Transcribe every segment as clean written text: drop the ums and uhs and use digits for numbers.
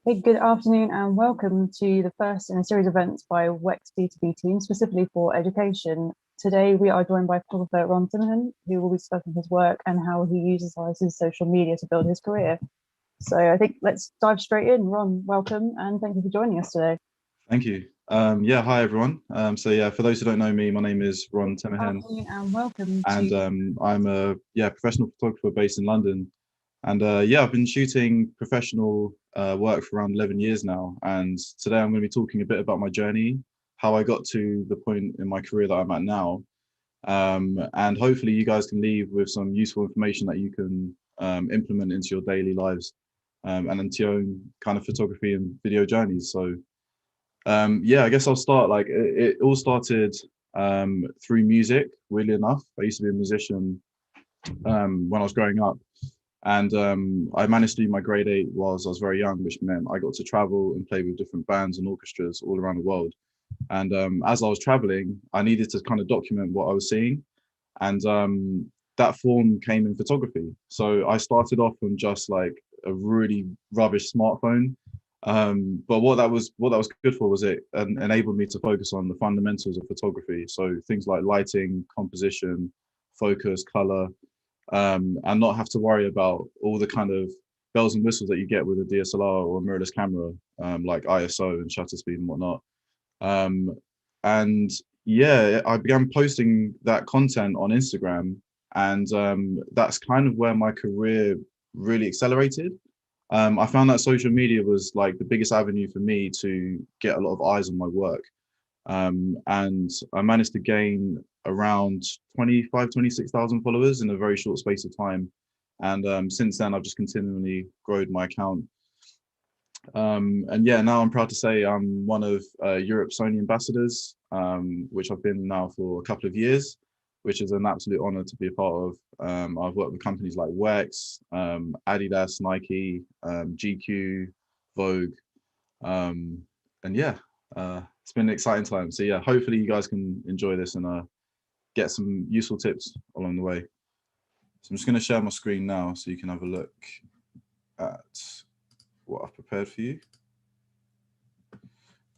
Hey, good afternoon and welcome to the first in a series of events by WEX B2B team, specifically for education. Today we are joined by photographer Ron Timehin, who will be discussing his work and how he uses his social media to build his career. So I think let's dive straight in. Ron, welcome and thank you for joining us today. Thank you. Yeah, hi everyone. For those who don't know me, my name is Ron Good Timehin, afternoon and welcome and to I'm a professional photographer based in London. And I've been shooting professional work for around 11 years now. And today I'm going to be talking a bit about my journey, how I got to the point in my career that I'm at now. And hopefully you guys can leave with some useful information that you can implement into your daily lives and into your own kind of photography and video journeys. I guess I'll start. It all started through music. Weirdly enough, I used to be a musician when I was growing up, and I managed to do my grade 8 whilst I was very young, which meant I got to travel and play with different bands and orchestras all around the world. And as I was traveling, I needed to kind of document what I was seeing, and that form came in photography. So I started off on just like a really rubbish smartphone, but what that was good for was it enabled me to focus on the fundamentals of photography. So things like lighting, composition, focus, color, and not have to worry about all the kind of bells and whistles that you get with a DSLR or a mirrorless camera, like ISO and shutter speed and whatnot. Um, and yeah, I began posting that content on Instagram, and that's kind of where my career really accelerated. I found that social media was like the biggest avenue for me to get a lot of eyes on my work. And I managed to gain around 26,000 followers in a very short space of time. And since then, I've just continually grown my account. And yeah, now I'm proud to say I'm one of Europe's Sony ambassadors, which I've been now for a couple of years, which is an absolute honor to be a part of. I've worked with companies like WEX, Adidas, Nike, GQ, Vogue, um, and yeah, it's been an exciting time. So yeah, hopefully you guys can enjoy this and get some useful tips along the way. So I'm just going to share my screen now so you can have a look at what I've prepared for you.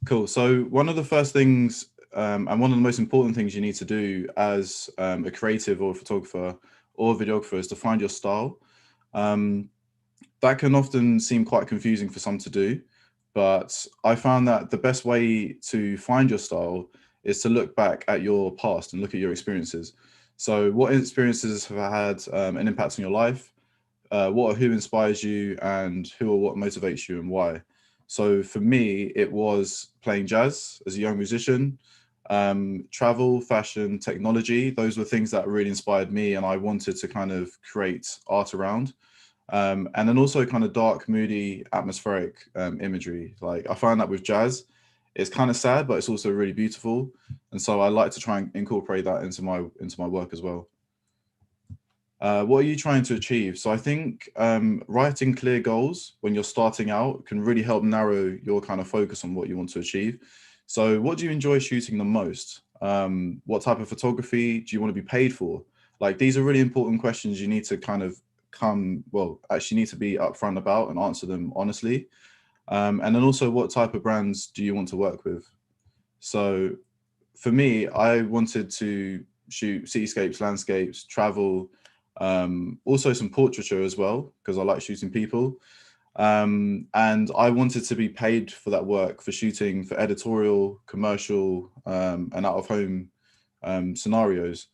Cool. So one of the first things and one of the most important things you need to do as a creative or a photographer or a videographer is to find your style. That can often seem quite confusing for some to do, but I found that the best way to find your style is to look back at your past and look at your experiences. So what experiences have had an impact on your life? What or who inspires you, and who or what motivates you and why? So for me, it was playing jazz as a young musician, travel, fashion, technology. Those were things that really inspired me, and I wanted to kind of create art around. And then also kind of dark, moody, atmospheric imagery. Like I find that with jazz, it's kind of sad, but it's also really beautiful. And so I like to try and incorporate that into my work as well. What are you trying to achieve? So I think writing clear goals when you're starting out can really help narrow your kind of focus on what you want to achieve. So what do you enjoy shooting the most? What type of photography do you want to be paid for? Like these are really important questions you need to kind of actually need to be upfront about and answer them honestly. And then also what type of brands do you want to work with? So for me, I wanted to shoot cityscapes, landscapes, travel, also some portraiture as well, because I like shooting people. And I wanted to be paid for that work for shooting for editorial, commercial, and out of home scenarios.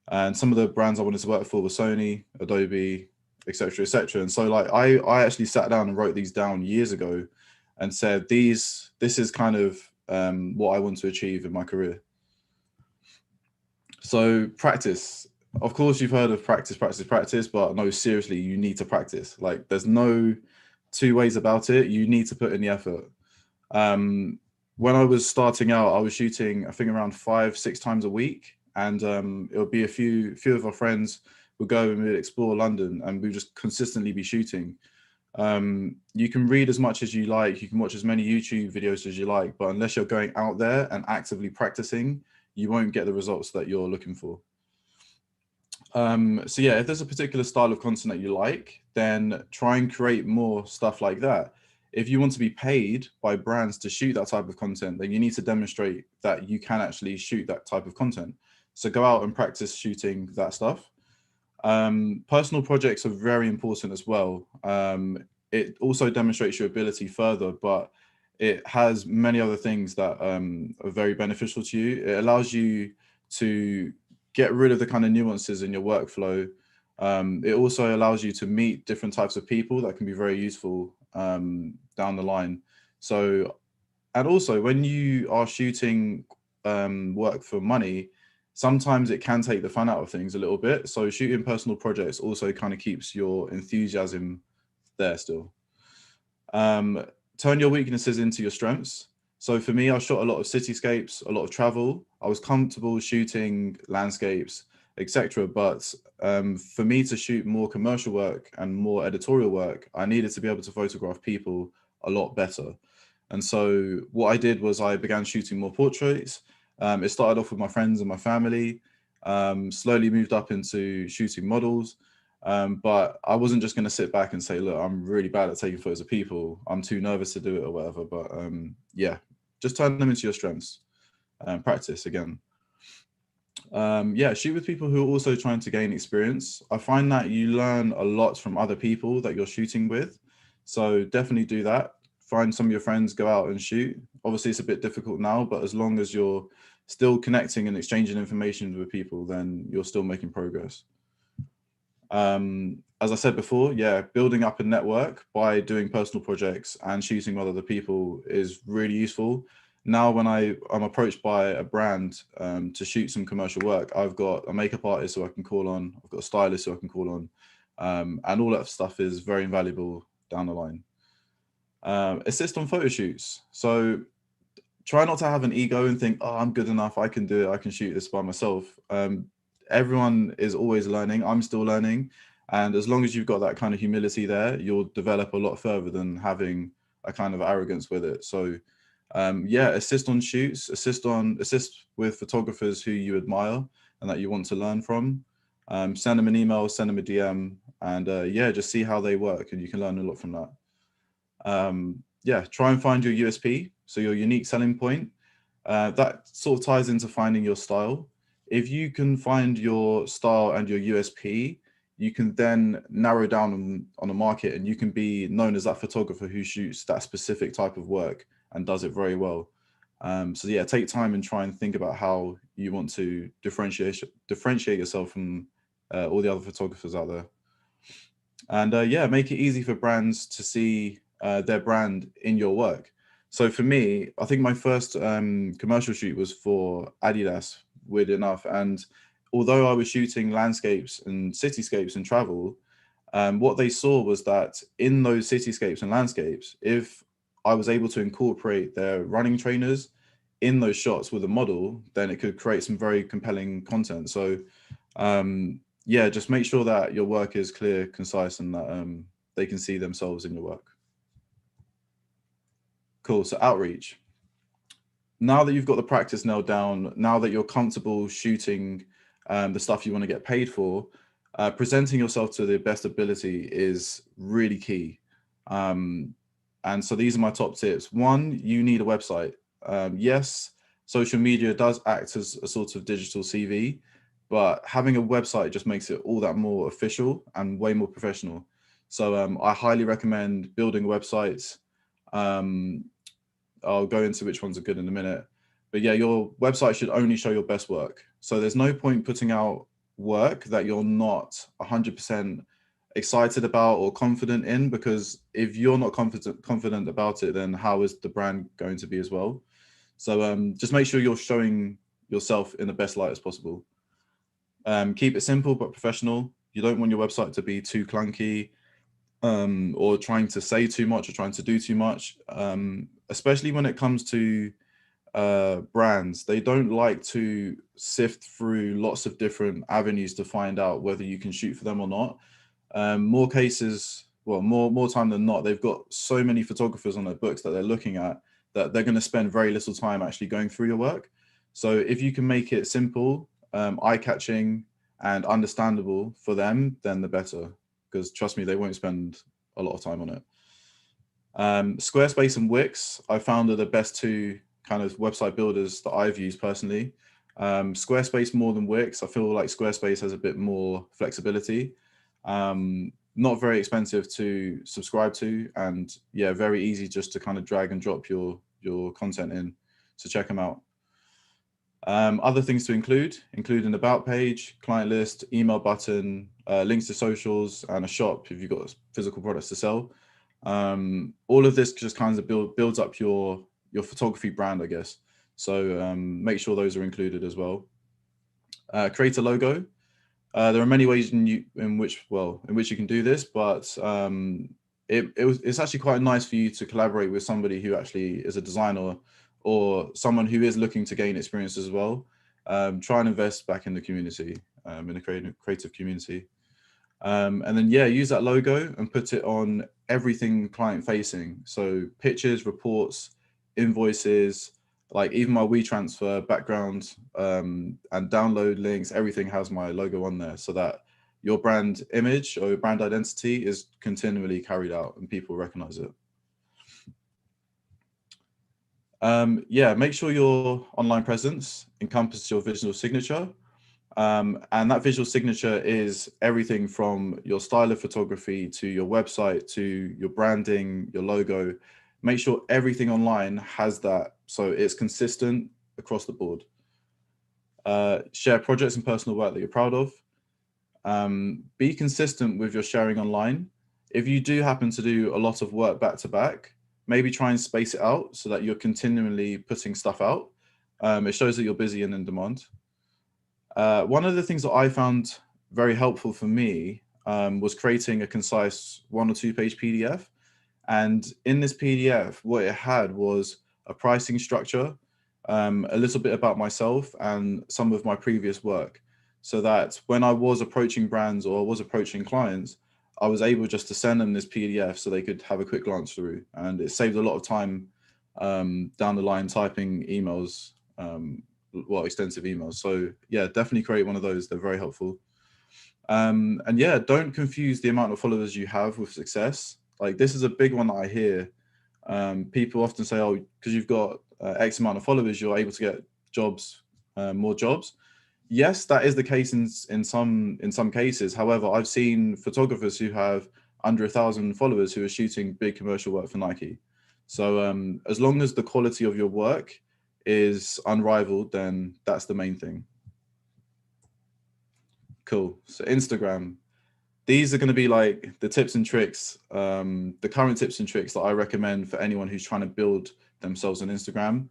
And some of the brands I wanted to work for were Sony, Adobe, etc., etc. And so like I actually sat down and wrote these down years ago and said this is kind of what I want to achieve in my career. So practice. Of course, you've heard of practice, practice, practice, but no, seriously, you need to practice. Like, there's no two ways about it. You need to put in the effort. Um, when I was starting out, I was shooting, I think, around 5, 6 times a week, and it would be a few of our friends would go and we'd explore London, and we'd just consistently be shooting. You can read as much as you like, you can watch as many YouTube videos as you like, but unless you're going out there and actively practicing, you won't get the results that you're looking for. So yeah, if there's a particular style of content that you like, then try and create more stuff like that. if you want to be paid by brands to shoot that type of content, then you need to demonstrate that you can actually shoot that type of content. So go out and practice shooting that stuff. Personal projects are very important as well. It also demonstrates your ability further, but it has many other things that are very beneficial to you. It allows you to get rid of the kind of nuances in your workflow. It also allows you to meet different types of people that can be very useful down the line. So, and also when you are shooting work for money, sometimes it can take the fun out of things a little bit. So shooting personal projects also kind of keeps your enthusiasm there still. Turn your weaknesses into your strengths. So for me, I shot a lot of cityscapes, a lot of travel. I was comfortable shooting landscapes, etc. But for me to shoot more commercial work and more editorial work, I needed to be able to photograph people a lot better. And so what I did was I began shooting more portraits. It started off with my friends and my family, slowly moved up into shooting models. But I wasn't just going to sit back and say, look, I'm really bad at taking photos of people. I'm too nervous to do it or whatever. But yeah, just turn them into your strengths. Practice again. Yeah, shoot with people who are also trying to gain experience. I find that you learn a lot from other people that you're shooting with. So definitely do that. Find some of your friends, go out and shoot. Obviously, it's a bit difficult now, but as long as you're still connecting and exchanging information with people, then you're still making progress. As I said before, yeah, building up a network by doing personal projects and shooting with other people is really useful. Now, when I'm approached by a brand to shoot some commercial work, I've got a makeup artist who I can call on, I've got a stylist who I can call on, and all that stuff is very invaluable down the line. Assist on photo shoots. So try not to have an ego and think, oh, I'm good enough, I can do it, I can shoot this by myself. Everyone is always learning. I'm still learning. And as long as you've got that kind of humility there, you'll develop a lot further than having a kind of arrogance with it. So yeah, assist on shoots, assist with photographers who you admire and that you want to learn from. Send them an email, send them a DM, and yeah, just see how they work, and you can learn a lot from that. Yeah, try and find your USP, so your unique selling point. That sort of ties into finding your style. If you can find your style and your USP, you can then narrow down on a market, and you can be known as that photographer who shoots that specific type of work and does it very well. So yeah, take time and try and think about how you want to differentiate yourself from all the other photographers out there. And yeah, make it easy for brands to see their brand in your work. So for me, I think my first commercial shoot was for Adidas, weird enough. And although I was shooting landscapes and cityscapes and travel, what they saw was that in those cityscapes and landscapes, if I was able to incorporate their running trainers in those shots with a model, then it could create some very compelling content. So yeah, just make sure that your work is clear, concise, and that they can see themselves in your work. Cool. So outreach. Now that you've got the practice nailed down, now that you're comfortable shooting the stuff you want to get paid for, presenting yourself to the best ability is really key. And so these are my top tips. One, you need a website. Yes, social media does act as a sort of digital CV, but having a website just makes it all that more official and way more professional. So I highly recommend building websites. I'll go into which ones are good in a minute. But yeah, your website should only show your best work. So there's no point putting out work that you're not 100% excited about or confident in, because if you're not confident about it, then how is the brand going to be as well? So just make sure you're showing yourself in the best light as possible. Keep it simple but professional. You don't want your website to be too clunky or trying to say too much or trying to do too much, especially when it comes to brands. They don't like to sift through lots of different avenues to find out whether you can shoot for them or not. More cases, well, more time than not, they've got so many photographers on their books that they're looking at that they're going to spend very little time actually going through your work. So if you can make it simple, eye-catching and understandable for them, then the better, because trust me, they won't spend a lot of time on it. Squarespace and Wix, I found, are the best two kind of website builders that I've used personally. Squarespace more than Wix. I feel like Squarespace has a bit more flexibility. Not very expensive to subscribe to, and yeah, very easy just to kind of drag and drop your content in. So check them out. Other things to include an about page, client list, email button, links to socials, and a shop if you've got physical products to sell. All of this just kind of builds up your photography brand, I guess. So make sure those are included as well. Create a logo. There are many ways in which you can do this, but it's actually quite nice for you to collaborate with somebody who actually is a designer or someone who is looking to gain experience as well. Try and invest back in the community, in the creative community. And then, yeah, use that logo and put it on everything client facing. So pictures, reports, invoices, like even my WeTransfer background and download links, everything has my logo on there so that your brand image or your brand identity is continually carried out and people recognize it. Yeah, make sure your online presence encompasses your visual signature. And that visual signature is everything from your style of photography to your website to your branding, your logo. Make sure everything online has that so it's consistent across the board. Share projects and personal work that you're proud of. Be consistent with your sharing online. If you do happen to do a lot of work back to back, maybe try and space it out so that you're continually putting stuff out. It shows that you're busy and in demand. One of the things that I found very helpful for me was creating a concise 1 or 2 page PDF. And in this PDF, what it had was a pricing structure, a little bit about myself and some of my previous work, so that when I was approaching brands or I was approaching clients, I was able just to send them this PDF so they could have a quick glance through. And it saved a lot of time down the line typing emails, extensive emails. So yeah, definitely create one of those. They're very helpful. And yeah, don't confuse the amount of followers you have with success. Like this is a big one that I hear. People often say, oh, because you've got X amount of followers, you're able to get jobs, more jobs. Yes, that is the case in some cases. However, I've seen photographers who have under 1,000 followers who are shooting big commercial work for Nike. So as long as the quality of your work is unrivaled, then that's the main thing. Cool. So Instagram. These are going to be like the tips and tricks, the current tips and tricks that I recommend for anyone who's trying to build themselves on Instagram.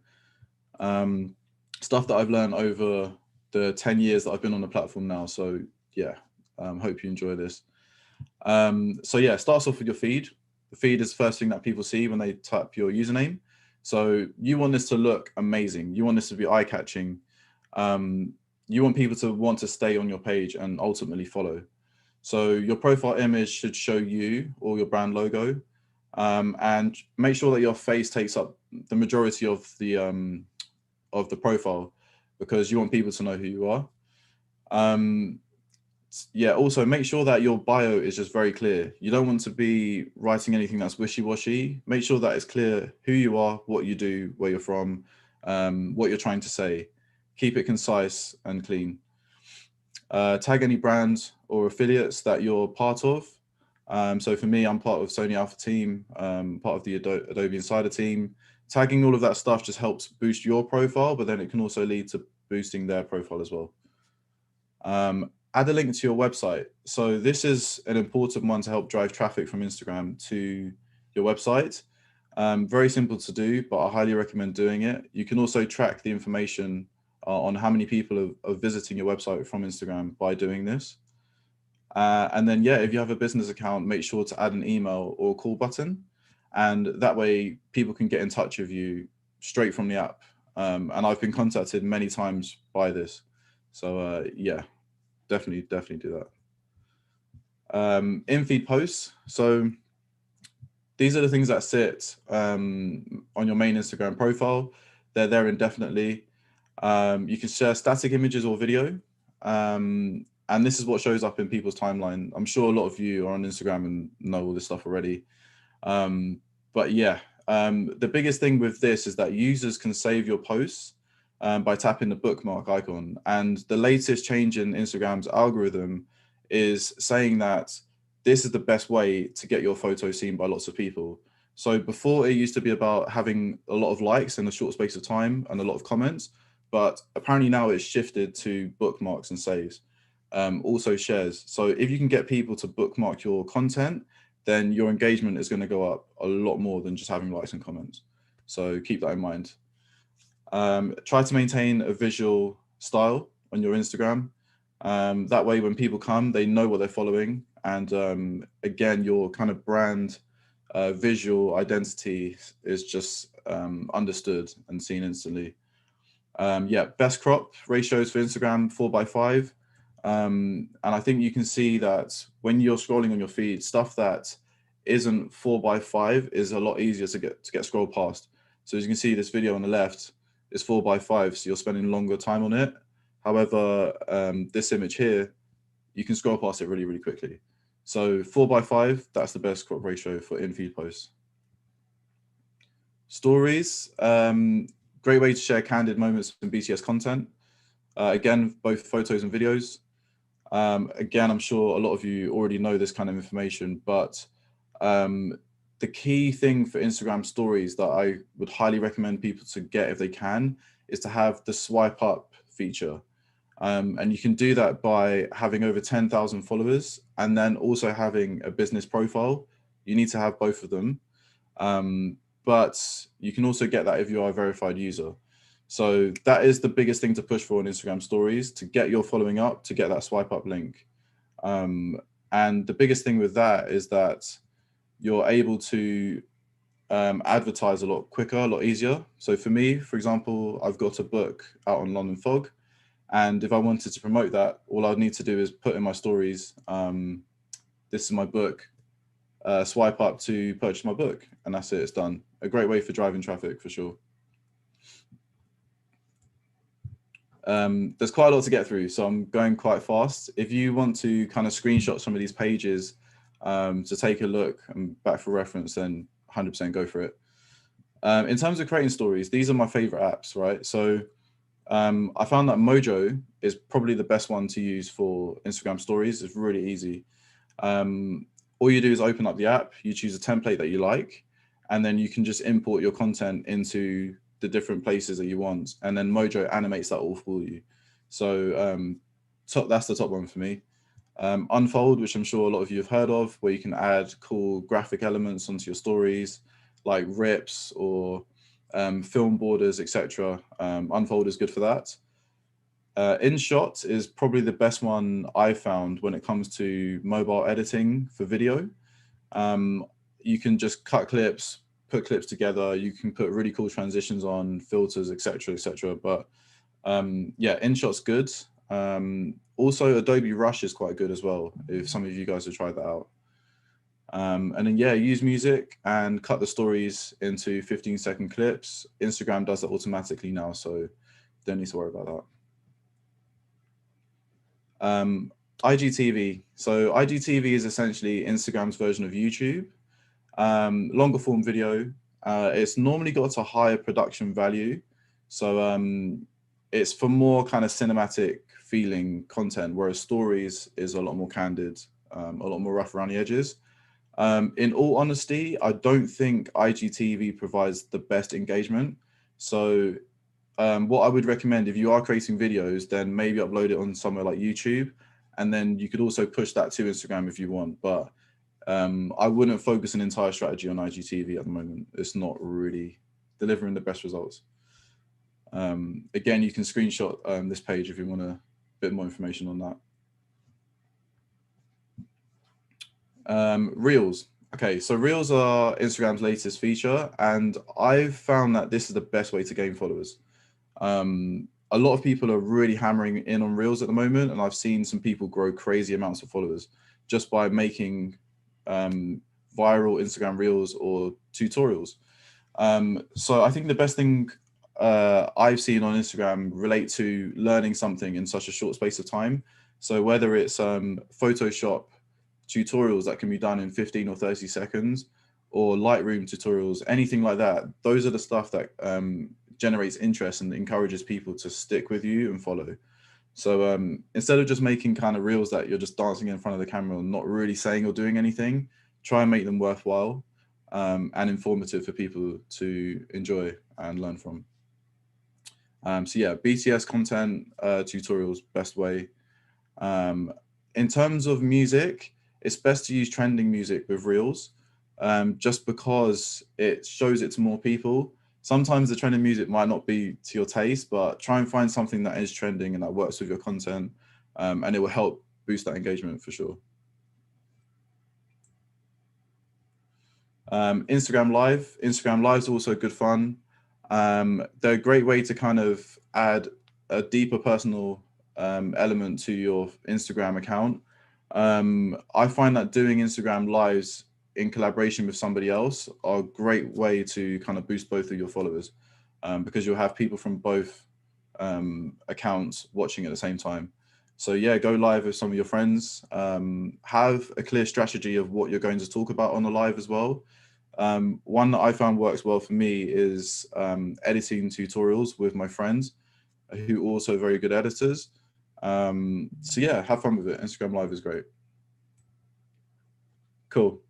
Stuff that I've learned over the 10 years that I've been on the platform now. So yeah, hope you enjoy this. So yeah, starts off with your feed. The feed is the first thing that people see when they type your username. So you want this to look amazing. You want this to be eye-catching. You want people to want to stay on your page and ultimately follow. So your profile image should show you or your brand logo, and make sure that your face takes up the majority of the profile, because you want people to know who you are. Yeah, also make sure that your bio is just very clear. You don't want to be writing anything that's wishy-washy. Make sure that it's clear who you are, what you do, where you're from, what you're trying to say. Keep it concise and clean. Tag any brands or affiliates that you're part of. So for me, I'm part of Sony Alpha team, part of the Adobe Insider team. Tagging all of that stuff just helps boost your profile, but then it can also lead to boosting their profile as well. Add a link to your website. So this is an important one to help drive traffic from Instagram to your website. Very simple to do, but I highly recommend doing it. You can also track the information on how many people are visiting your website from Instagram by doing this. And then, yeah, if you have a business account, make sure to add an email or call button. And that way people can get in touch with you straight from the app. And I've been contacted many times by this. So yeah, definitely do that. In-feed posts. So these are the things that sit on your main Instagram profile. They're there indefinitely. You can share static images or video. And this is what shows up in people's timeline. I'm sure a lot of you are on Instagram and know all this stuff already. But yeah, the biggest thing with this is that users can save your posts by tapping the bookmark icon. And the latest change in Instagram's algorithm is saying that this is the best way to get your photo seen by lots of people. So before, it used to be about having a lot of likes in a short space of time and a lot of comments, but apparently now it's shifted to bookmarks and saves, also shares. So if you can get people to bookmark your content, then your engagement is going to go up a lot more than just having likes and comments. So keep that in mind. Try to maintain a visual style on your Instagram. That way, when people come, they know what they're following. And again, your kind of brand visual identity is just understood and seen instantly. Yeah, best crop ratios for Instagram, 4:5. And I think you can see that when you're scrolling on your feed, stuff that isn't 4:5 is a lot easier to get scrolled past. So as you can see, this video on the left is 4:5, so you're spending longer time on it. However, this image here, you can scroll past it really, really quickly. So 4:5, that's the best crop ratio for in-feed posts. Stories, great way to share candid moments in BTS content. Again, both photos and videos. Again, I'm sure a lot of you already know this kind of information, but the key thing for Instagram stories that I would highly recommend people to get if they can is to have the swipe up feature. And you can do that by having over 10,000 followers and then also having a business profile. You need to have both of them. But you can also get that if you are a verified user. So that is the biggest thing to push for on Instagram stories, to get your following up, to get that swipe up link. And the biggest thing with that is that you're able to advertise a lot quicker, a lot easier. So for me, for example, I've got a book out on London Fog. And if I wanted to promote that, all I'd need to do is put in my stories, this is my book, swipe up to purchase my book, and that's it, it's done. A great way for driving traffic for sure. There's quite a lot to get through, so I'm going quite fast. If you want to kind of screenshot some of these pages to take a look and back for reference, then 100% go for it. In terms of creating stories, these are my favorite apps, right? So I found that Mojo is probably the best one to use for Instagram stories. It's really easy. All you do is open up the app, you choose a template that you like, and then you can just import your content into the different places that you want. And then Mojo animates that all for you. So that's the top one for me. Unfold, which I'm sure a lot of you have heard of, where you can add cool graphic elements onto your stories, like rips or film borders, etc. Unfold is good for that. InShot is probably the best one I found when it comes to mobile editing for video. You can just cut clips, put clips together. You can put really cool transitions on, filters, etc., etc. But yeah, InShot's good. Also, Adobe Rush is quite good as well, if some of you guys have tried that out. And then, yeah, use music and cut the stories into 15-second clips. Instagram does that automatically now, so don't need to worry about that. IGTV. So IGTV is essentially Instagram's version of YouTube. Longer form video. It's normally got a higher production value. So it's for more kind of cinematic feeling content, whereas stories is a lot more candid, a lot more rough around the edges. In all honesty, I don't think IGTV provides the best engagement. So what I would recommend, if you are creating videos, then maybe upload it on somewhere like YouTube, and then you could also push that to Instagram if you want. But I wouldn't focus an entire strategy on IGTV at the moment. It's not really delivering the best results. Again, you can screenshot this page if you want a bit more information on that. Reels. Okay, so Reels are Instagram's latest feature, and I've found that this is the best way to gain followers. A lot of people are really hammering in on Reels at the moment, and I've seen some people grow crazy amounts of followers just by making viral Instagram Reels or tutorials. So I think the best thing I've seen on Instagram relate to learning something in such a short space of time. So whether it's Photoshop tutorials that can be done in 15 or 30 seconds, or Lightroom tutorials, anything like that. Those are the stuff that generates interest and encourages people to stick with you and follow. So instead of just making kind of reels that you're just dancing in front of the camera and not really saying or doing anything, try and make them worthwhile and informative for people to enjoy and learn from. So yeah, BTS content tutorials, best way. In terms of music, it's best to use trending music with reels, just because it shows it to more people. Sometimes the trending music might not be to your taste, but try and find something that is trending and that works with your content, and it will help boost that engagement for sure. Instagram Live. Instagram Live is also good fun. They're a great way to kind of add a deeper personal element to your Instagram account. I find that doing Instagram Lives in collaboration with somebody else are a great way to kind of boost both of your followers, because you'll have people from both accounts watching at the same time. So yeah, go live with some of your friends. Have a clear strategy of what you're going to talk about on the live as well. One that I found works well for me is editing tutorials with my friends who are also very good editors. So yeah, have fun with it. Instagram Live is great. Cool.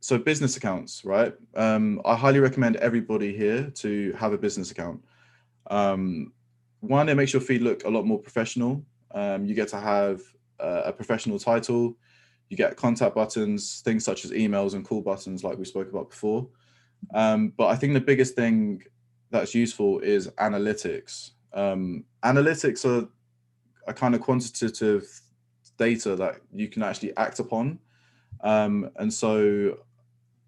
So business accounts, right? I highly recommend everybody here to have a business account. One, it makes your feed look a lot more professional. You get to have a professional title. You get contact buttons, things such as emails and call buttons like we spoke about before. But I think the biggest thing that's useful is analytics. Analytics are a kind of quantitative data that you can actually act upon. And so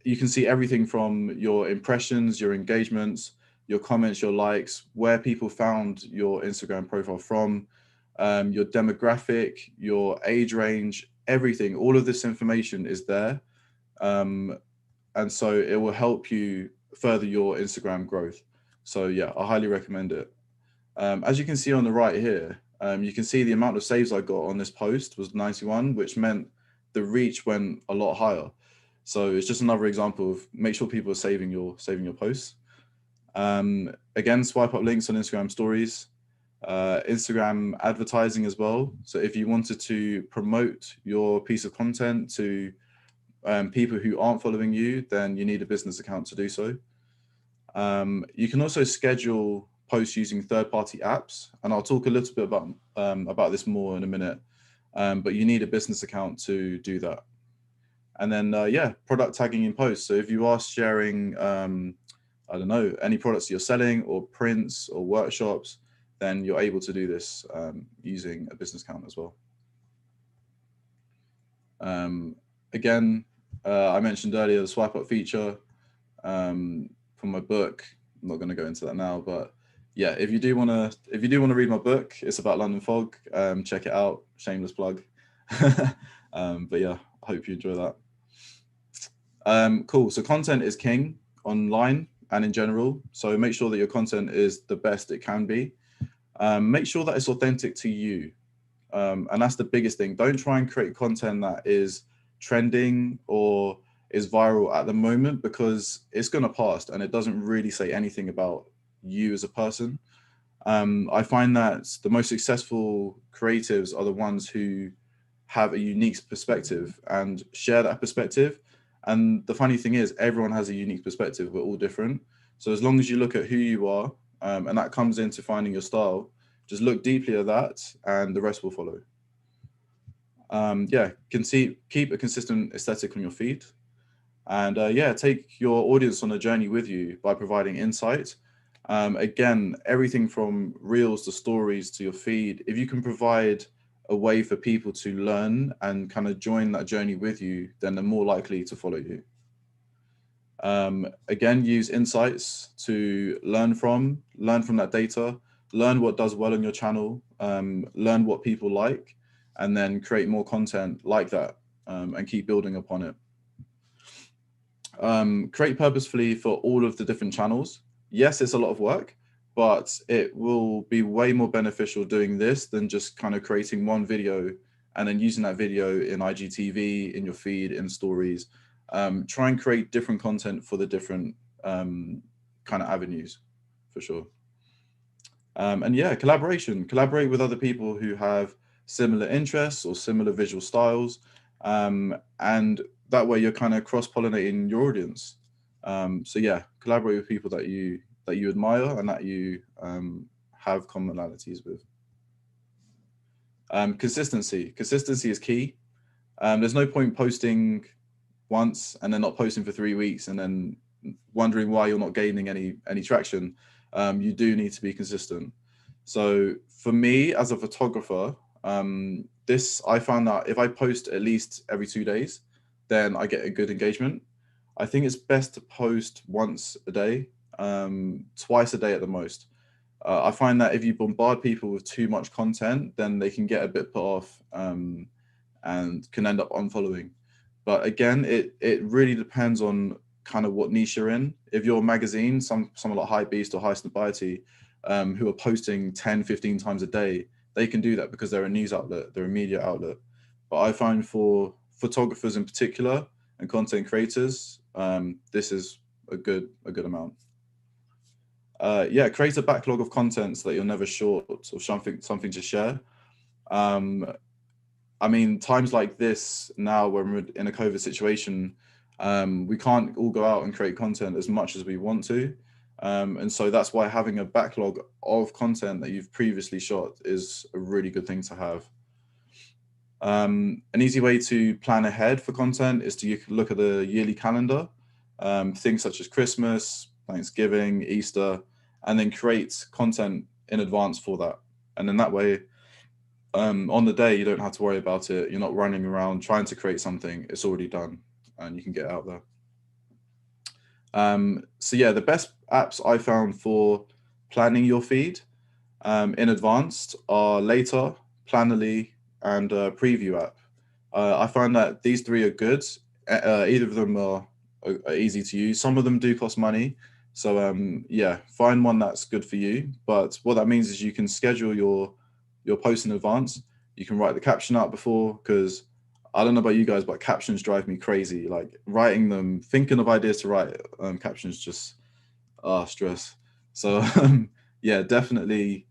you can see everything from your impressions, your engagements, your comments, your likes, where people found your Instagram profile from, your demographic, your age range, everything. All of this information is there. And so it will help you further your Instagram growth. So yeah, I highly recommend it. As you can see on the right here, you can see the amount of saves I got on this post was 91, which meant the reach went a lot higher. So it's just another example of make sure people are saving your posts. Again, swipe up links on Instagram stories, Instagram advertising as well. So if you wanted to promote your piece of content to people who aren't following you, then you need a business account to do so. You can also schedule posts using third-party apps, and I'll talk a little bit about this more in a minute. But you need a business account to do that. And then, yeah, product tagging in posts. So if you are sharing, I don't know, any products you're selling or prints or workshops, then you're able to do this using a business account as well. Again, I mentioned earlier the swipe up feature from my book. I'm not going to go into that now, but yeah, if you do want to read my book, it's about London fog. Check it out. Shameless plug. But yeah, I hope you enjoy that. Cool. So content is king online and in general. So make sure that your content is the best it can be. Make sure that it's authentic to you. And that's the biggest thing. Don't try and create content that is trending or is viral at the moment, because it's going to pass and it doesn't really say anything about you as a person. I find that the most successful creatives are the ones who have a unique perspective and share that perspective. And the funny thing is, everyone has a unique perspective. We're all different. So as long as you look at who you are, and that comes into finding your style, just look deeply at that and the rest will follow. Yeah, keep a consistent aesthetic on your feed. And yeah, take your audience on a journey with you by providing insight. Again, everything from reels to stories to your feed, if you can provide a way for people to learn and kind of join that journey with you, then they're more likely to follow you. Again, use insights to learn from that data, learn what does well on your channel, learn what people like, and then create more content like that, and keep building upon it. Create purposefully for all of the different channels. Yes, it's a lot of work, but it will be way more beneficial doing this than just kind of creating one video and then using that video in IGTV, in your feed, in stories. Try and create different content for the different kind of avenues, for sure. And yeah, collaborate with other people who have similar interests or similar visual styles. And that way you're kind of cross-pollinating your audience. So yeah, collaborate with people that you admire and that you have commonalities with. Consistency is key. There's no point posting once and then not posting for 3 weeks and then wondering why you're not gaining any traction. You do need to be consistent. So for me as a photographer, this I found that if I post at least every 2 days, then I get a good engagement. I think it's best to post once a day, twice a day at the most. I find that if you bombard people with too much content, then they can get a bit put off and can end up unfollowing. But again, it really depends on kind of what niche you're in. If you're a magazine, someone like High Beast or High Snobiety, who are posting 10, 15 times a day, they can do that because they're a news outlet, they're a media outlet. But I find for photographers in particular and content creators, this is a good amount. Yeah, create a backlog of content so that you're never short of something to share. I mean, times like this now, when we're in a COVID situation, we can't all go out and create content as much as we want to. And so that's why having a backlog of content that you've previously shot is a really good thing to have. An easy way to plan ahead for content is to look at the yearly calendar, things such as Christmas, Thanksgiving, Easter, and then create content in advance for that. And then that way, on the day, you don't have to worry about it. You're not running around trying to create something. It's already done and you can get out there. So yeah, the best apps I found for planning your feed in advance are Later, Plannerly, and Preview app. I find that these three are good. Either of them are easy to use. Some of them do cost money. So yeah, find one that's good for you. But what that means is you can schedule your post in advance. You can write the caption out before, because I don't know about you guys, but captions drive me crazy. Like writing them, thinking of ideas to write captions, just stress. So yeah, definitely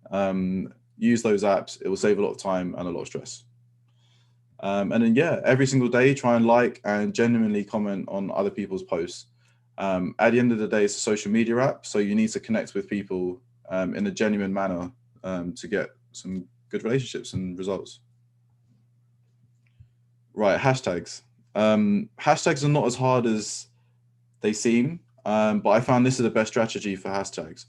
use those apps. It will save a lot of time and a lot of stress. And then yeah, every single day, try and like and genuinely comment on other people's posts. At the end of the day, it's a social media app, so you need to connect with people in a genuine manner to get some good relationships and results. Right, hashtags. Hashtags are not as hard as they seem, but I found this is the best strategy for hashtags.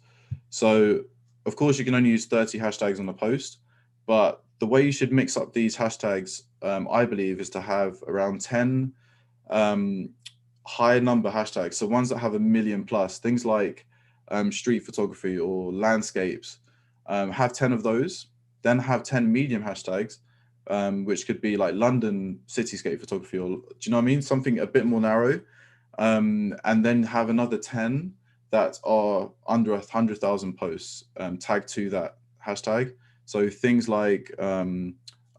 So, of course, you can only use 30 hashtags on a post, but the way you should mix up these hashtags, I believe, is to have around 10 high number hashtags. So ones that have 1 million plus, things like street photography or landscapes, have 10 of those, then have 10 medium hashtags, which could be like London cityscape photography, or do you know what I mean? Something a bit more narrow. And then have another 10 that are under 100,000 posts tagged to that hashtag. So things like, I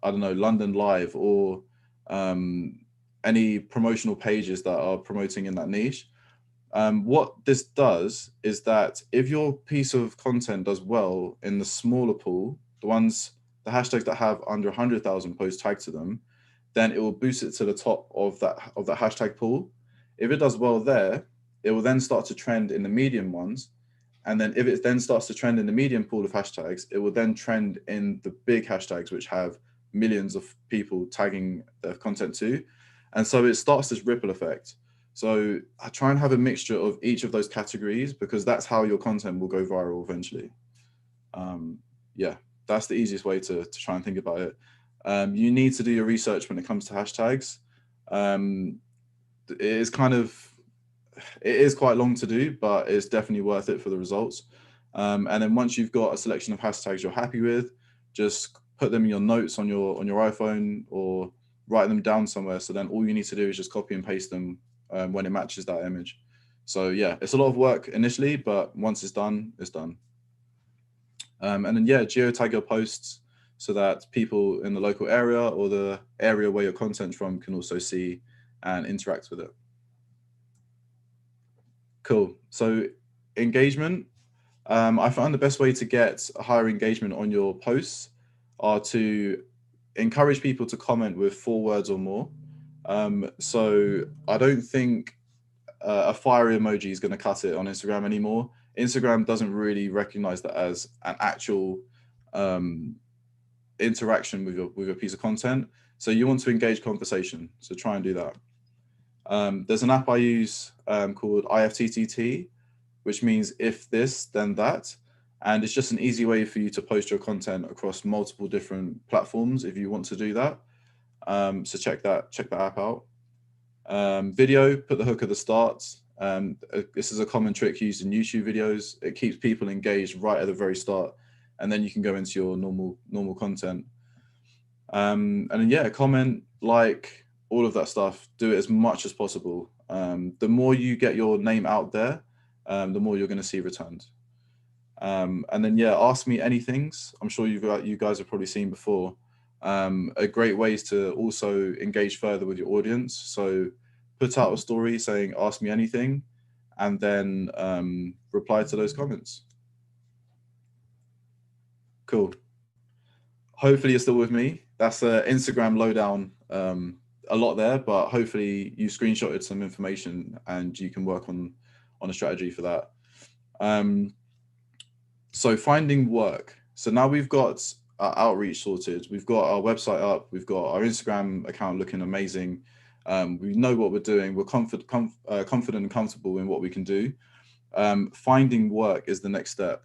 don't know, London Live, or any promotional pages that are promoting in that niche. What this does is that if your piece of content does well in the smaller pool, the hashtags that have under 100,000 posts tagged to them, then it will boost it to the top of that hashtag pool. If it does well there, it will then start to trend in the medium ones. And then if it then starts to trend in the medium pool of hashtags, it will then trend in the big hashtags, which have millions of people tagging their content to. And so it starts this ripple effect. So I try and have a mixture of each of those categories, because that's how your content will go viral eventually. Yeah, that's the easiest way to try and think about it. You need to do your research when it comes to hashtags. It is quite long to do, but it's definitely worth it for the results. And then once you've got a selection of hashtags you're happy with, just put them in your notes on your iPhone, or write them down somewhere. So then all you need to do is just copy and paste them when it matches that image. So yeah, it's a lot of work initially, but once it's done, it's done. And then yeah, geotag your posts so that people in the local area or the area where your content's from can also see and interact with it. Cool. So engagement, I found the best way to get higher engagement on your posts are to encourage people to comment with 4 words or more. So I don't think a fire emoji is going to cut it on Instagram anymore. Instagram doesn't really recognize that as an actual um, interaction with your piece of content. So you want to engage conversation. So try and do that. There's an app I use called IFTTT, which means if this, then that. And it's just an easy way for you to post your content across multiple different platforms if you want to do that. So check that app out. Video, put the hook at the start. This is a common trick used in YouTube videos. It keeps people engaged right at the very start, and then you can go into your normal content. And then yeah, comment, like, all of that stuff. Do it as much as possible. The more you get your name out there, the more you're going to see returned. And then yeah, ask me anythings. I'm sure you guys have probably seen before. A great way is to also engage further with your audience. So put out a story saying ask me anything, and then reply to those comments. Cool. Hopefully you're still with me. That's a Instagram lowdown. A lot there, but hopefully you screenshotted some information and you can work on a strategy for that. So finding work. So now we've got our outreach sorted. We've got our website up. We've got our Instagram account looking amazing. We know what we're doing. We're confident and comfortable in what we can do. Finding work is the next step.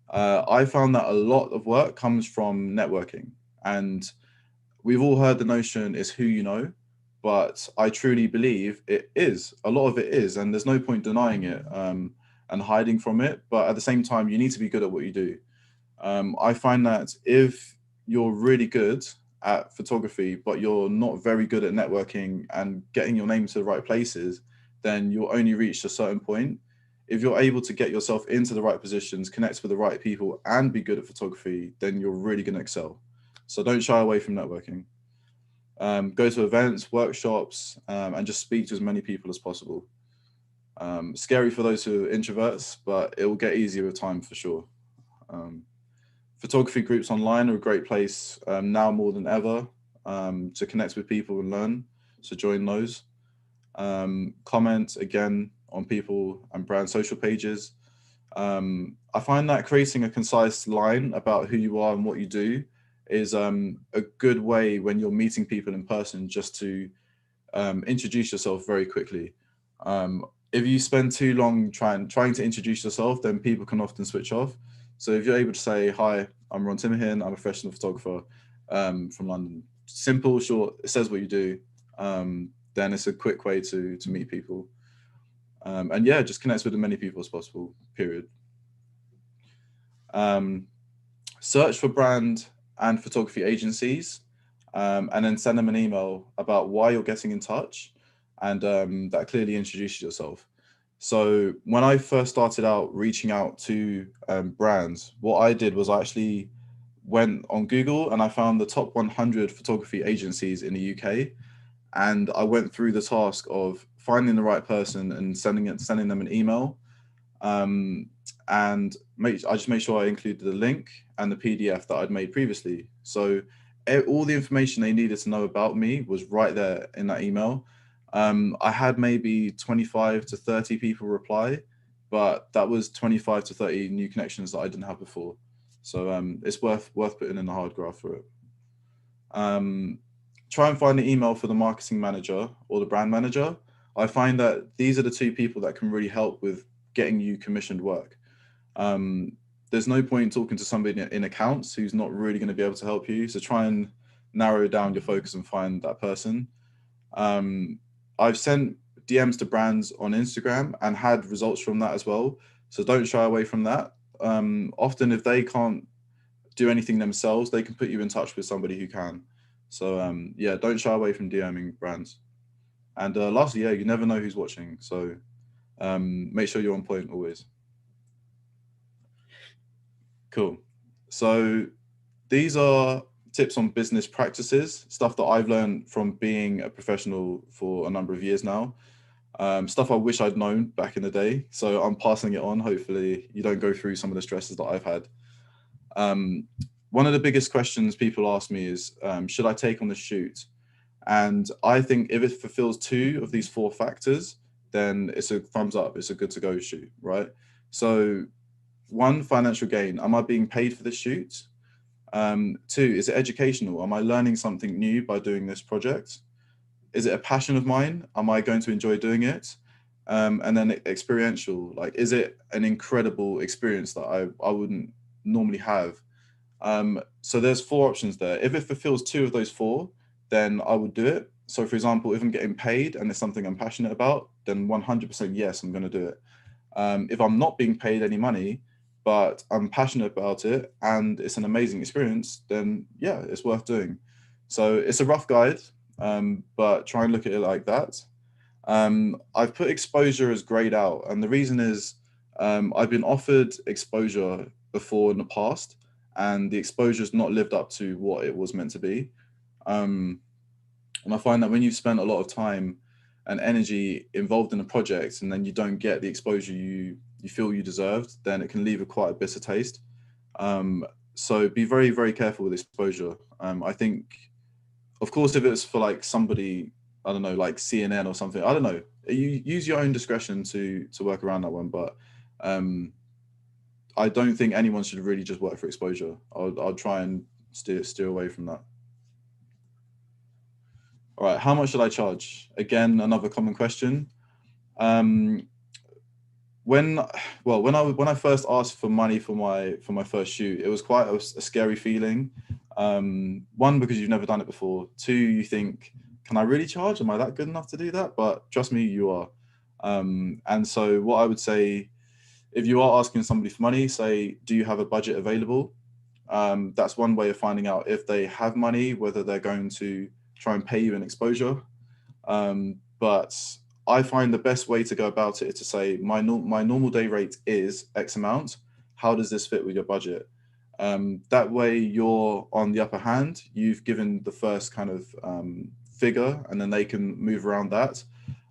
I found that a lot of work comes from networking, and we've all heard the notion is who you know, but I truly believe it is. A lot of it is, and there's no point denying it and hiding from it. But at the same time, you need to be good at what you do. I find that if you're really good at photography, but you're not very good at networking and getting your name to the right places, then you'll only reach a certain point. If you're able to get yourself into the right positions, connect with the right people, and be good at photography, then you're really going to excel. So don't shy away from networking. Go to events, workshops, and just speak to as many people as possible. Scary for those who are introverts, but it will get easier with time for sure. Photography groups online are a great place now more than ever to connect with people and learn. So join those. Comment again on people and brand social pages. I find that creating a concise line about who you are and what you do is a good way when you're meeting people in person just to introduce yourself very quickly. If you spend too long trying to introduce yourself, then people can often switch off. So if you're able to say, hi, I'm Ron Timehin, I'm a professional photographer from London. Simple, short, it says what you do. Then it's a quick way to meet people. And yeah, just connect with as many people as possible, period. Search for brand and photography agencies, and then send them an email about why you're getting in touch, and that clearly introduces yourself. So when I first started out reaching out to brands, what I did was I actually went on Google and I found the top 100 photography agencies in the UK, and I went through the task of finding the right person and sending them an email. And I just made sure I included the link and the PDF that I'd made previously. So all the information they needed to know about me was right there in that email. I had maybe 25 to 30 people reply, but that was 25 to 30 new connections that I didn't have before. So it's worth putting in the hard graft for it. Try and find the email for the marketing manager or the brand manager. I find that these are the two people that can really help with getting you commissioned work. There's no point talking to somebody in accounts who's not really going to be able to help you. So try and narrow down your focus and find that person. I've sent DMs to brands on Instagram and had results from that as well. So don't shy away from that. Often if they can't do anything themselves, they can put you in touch with somebody who can. So yeah, don't shy away from DMing brands. And lastly, yeah, you never know who's watching. So make sure you're on point always. Cool. So these are tips on business practices, stuff that I've learned from being a professional for a number of years now. stuff I wish I'd known back in the day. So I'm passing it on. Hopefully you don't go through some of the stresses that I've had. One of the biggest questions people ask me is, should I take on the shoot? And I think if it fulfills 2 of these 4 factors, then it's a thumbs up. It's a good to go shoot, right? So 1, financial gain. Am I being paid for the shoot? 2, is it educational? Am I learning something new by doing this project? Is it a passion of mine? Am I going to enjoy doing it? And then experiential, like, is it an incredible experience that I wouldn't normally have? So there's 4 options there. If it fulfills 2 of those 4, then I would do it. So for example, if I'm getting paid and it's something I'm passionate about, then 100% yes, I'm going to do it. If I'm not being paid any money, but I'm passionate about it and it's an amazing experience, then yeah, it's worth doing. So it's a rough guide, but try and look at it like that. I've put exposure as grayed out, and the reason is I've been offered exposure before in the past, and the exposure's not lived up to what it was meant to be. And I find that when you've spent a lot of time and energy involved in a project, and then you don't get the exposure you feel you deserved, then it can leave a quite a bitter taste. So be very, very careful with exposure. I think, of course, if it's for like somebody, I don't know, like CNN or something, I don't know, you use your own discretion to work around that one. But I don't think anyone should really just work for exposure. I'll try and steer away from that. All right, how much should I charge? Again, another common question. Um, when when I first asked for money for my first shoot, it was quite a scary feeling. 1, because you've never done it before. 2, you think, can I really charge? Am I that good enough to do that? But trust me, you are. And so what I would say, if you are asking somebody for money, say, do you have a budget available? That's one way of finding out if they have money, whether they're going to try and pay you an exposure. But I find the best way to go about it is to say, my normal day rate is X amount. How does this fit with your budget? That way you're on the upper hand. You've given the first kind of figure, and then they can move around that.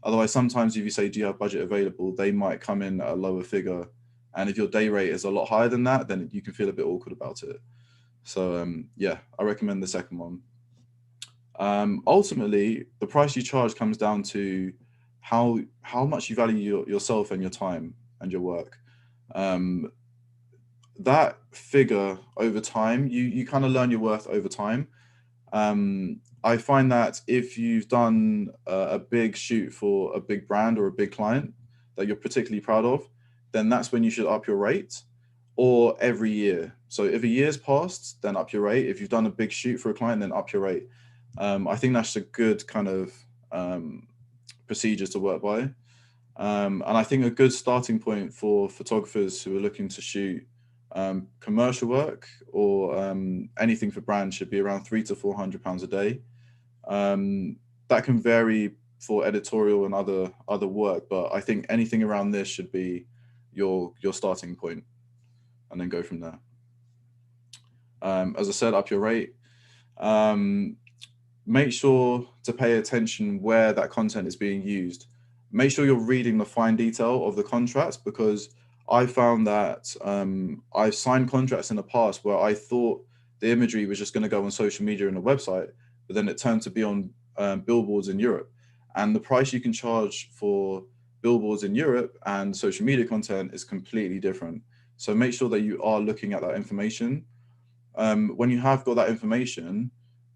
Otherwise, sometimes if you say, do you have budget available, they might come in at a lower figure. And if your day rate is a lot higher than that, then you can feel a bit awkward about it. So yeah, I recommend the second one. Ultimately, the price you charge comes down to how much you value yourself and your time and your work. That figure over time, you kind of learn your worth over time. I find that if you've done a big shoot for a big brand or a big client that you're particularly proud of, then that's when you should up your rate, or every year. So if a year's passed, then up your rate. If you've done a big shoot for a client, then up your rate. I think that's a good kind of procedures to work by. And I think a good starting point for photographers who are looking to shoot commercial work or anything for brands should be around £300 to £400 a day. That can vary for editorial and other work, but I think anything around this should be your starting point, and then go from there. As I said, up your rate. Make sure to pay attention where that content is being used. Make sure you're reading the fine detail of the contracts, because I found that I've signed contracts in the past where I thought the imagery was just going to go on social media and a website, but then it turned to be on billboards in Europe. And the price you can charge for billboards in Europe and social media content is completely different. So make sure that you are looking at that information. When you have got that information,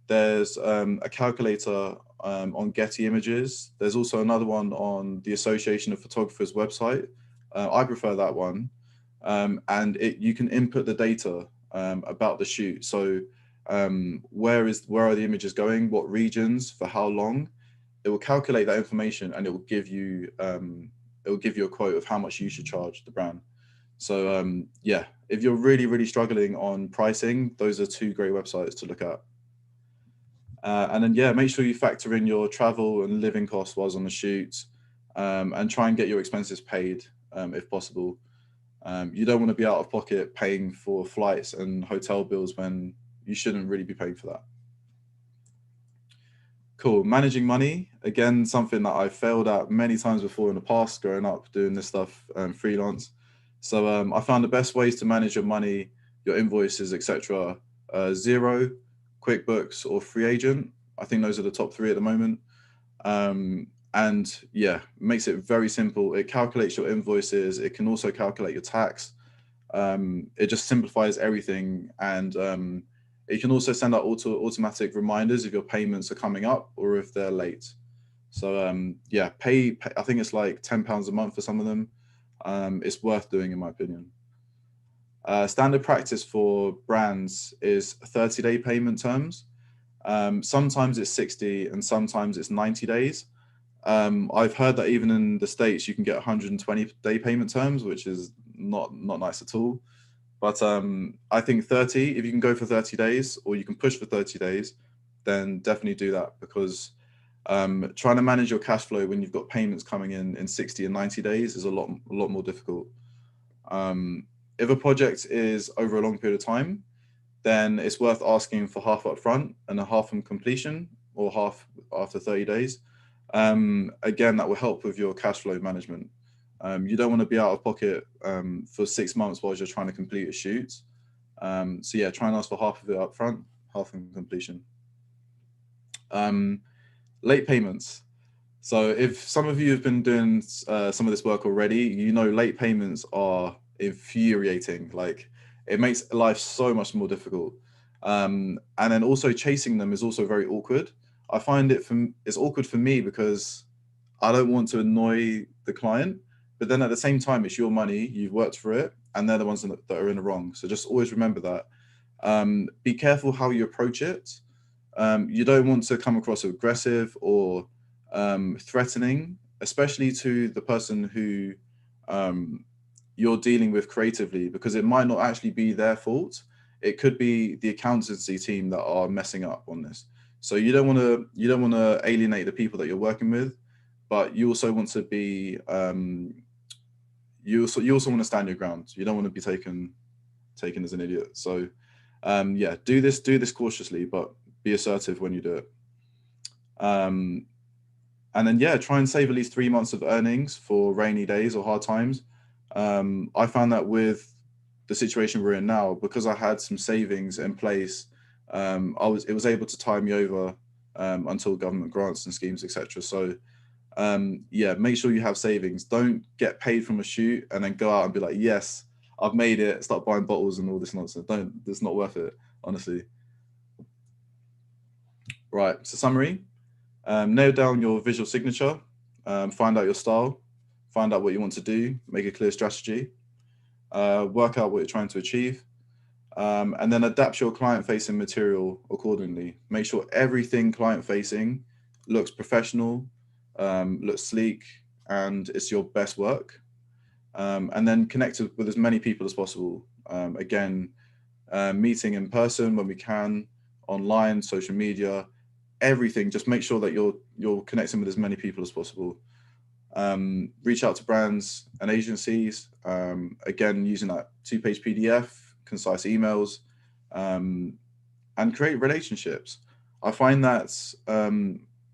there's a calculator on Getty Images. There's also another one on the Association of Photographers website. I prefer that one. And you can input the data about the shoot. So where are the images going, what regions, for how long. It will calculate that information, and it will give you a quote of how much you should charge the brand. So yeah, if you're really, really struggling on pricing, those are 2 great websites to look at. And then, yeah, make sure you factor in your travel and living costs whilst on the shoot, and try and get your expenses paid if possible. You don't want to be out of pocket paying for flights and hotel bills when you shouldn't really be paying for that. Cool. Managing money. again, something that I failed at many times before in the past, growing up doing this stuff freelance. So I found the best ways to manage your money, your invoices, etc. Zero, QuickBooks, or Free Agent. I think those are the top three at the moment. And yeah, makes it very simple. It calculates your invoices. It can also calculate your tax. It just simplifies everything, and it can also send out automatic reminders if your payments are coming up or if they're late. So yeah, pay. I think it's like £10 a month for some of them. It's worth doing, in my opinion. Standard practice for brands is 30-day payment terms. Sometimes it's 60 and sometimes it's 90 days. I've heard that even in the States, you can get 120-day payment terms, which is not nice at all. But I think 30, if you can go for 30 days or you can push for 30 days, then definitely do that, because trying to manage your cash flow when you've got payments coming in 60 and 90 days is a lot more difficult. If a project is over a long period of time, then it's worth asking for half up front and a half on completion, or half after 30 days. Again, that will help with your cash flow management. You don't want to be out of pocket for 6 months while you're trying to complete a shoot. So yeah, try and ask for half of it up front, half on completion. Late payments. So if some of you have been doing some of this work already, you know late payments are infuriating. Like, it makes life so much more difficult. And then also chasing them is also very awkward. I find it's awkward for me because I don't want to annoy the client, but then at the same time, it's your money, you've worked for it, and they're the ones that are in the wrong. So just always remember that. Be careful how you approach it. You don't want to come across aggressive or threatening, especially to the person who you're dealing with creatively, because it might not actually be their fault. It could be the accountancy team that are messing up on this. So you don't want to alienate the people that you're working with, but you also want to be you also want to stand your ground. You don't want to be taken as an idiot. So yeah, do this cautiously, but be assertive when you do it. And then yeah, try and save at least 3 months of earnings for rainy days or hard times. I found that with the situation we're in now, because I had some savings in place, it was able to tie me over until government grants and schemes, etc. So yeah, make sure you have savings. Don't get paid from a shoot and then go out and be like, yes, I've made it, start buying bottles and all this nonsense. It's not worth it, honestly. Right, so summary. Nail down your visual signature, find out your style, find out what you want to do, make a clear strategy, work out what you're trying to achieve, and then adapt your client-facing material accordingly. Make sure everything client-facing looks professional, looks sleek, and it's your best work. And then connect with as many people as possible. Again, meeting in person when we can, online, social media, everything. Just make sure that you're connecting with as many people as possible. Reach out to brands and agencies. Again, using that 2-page PDF, concise emails, and create relationships. I find that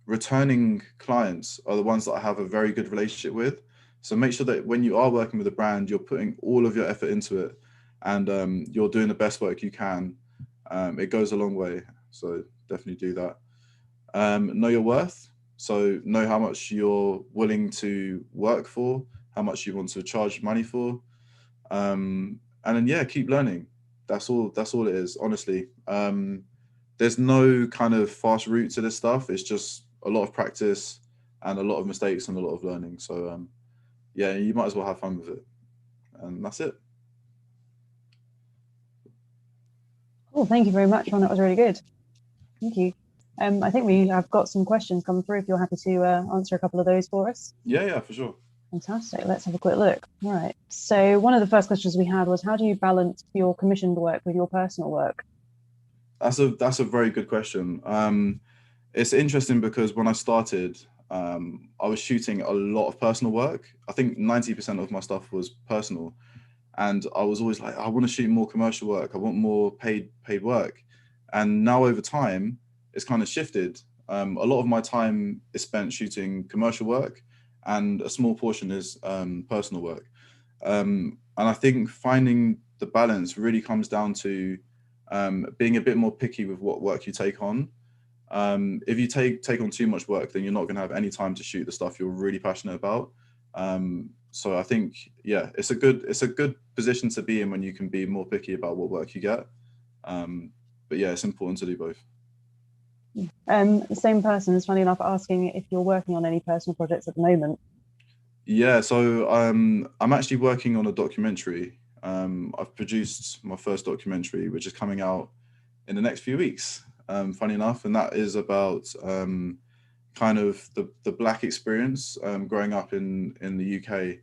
returning clients are the ones that I have a very good relationship with. So make sure that when you are working with a brand, you're putting all of your effort into it, and you're doing the best work you can. It goes a long way. So definitely do that. Know your worth. So know how much you're willing to work for, how much you want to charge money for. And then yeah, keep learning. That's all it is, honestly. There's no kind of fast route to this stuff. It's just a lot of practice and a lot of mistakes and a lot of learning. So yeah, you might as well have fun with it. And that's it. Oh, thank you very much, Ron. That was really good. Thank you. I think we have got some questions come through, if you're happy to answer a couple of those for us. Yeah, for sure. Fantastic. Let's have a quick look. All right. So one of the first questions we had was, how do you balance your commissioned work with your personal work? That's a very good question. It's interesting because when I started, I was shooting a lot of personal work. I think 90% of my stuff was personal, and I was always like, I want to shoot more commercial work. I want more paid work. And now over time, it's kind of shifted. A lot of my time is spent shooting commercial work, and a small portion is personal work. And I think finding the balance really comes down to being a bit more picky with what work you take on. If you take on too much work, then you're not going to have any time to shoot the stuff you're really passionate about. So I think, yeah, it's a good position to be in when you can be more picky about what work you get. But yeah, it's important to do both. The same person is funny enough asking if you're working on any personal projects at the moment. Yeah, so I'm actually working on a documentary. I've produced my first documentary, which is coming out in the next few weeks. Funny enough, and that is about kind of the Black experience growing up in the UK.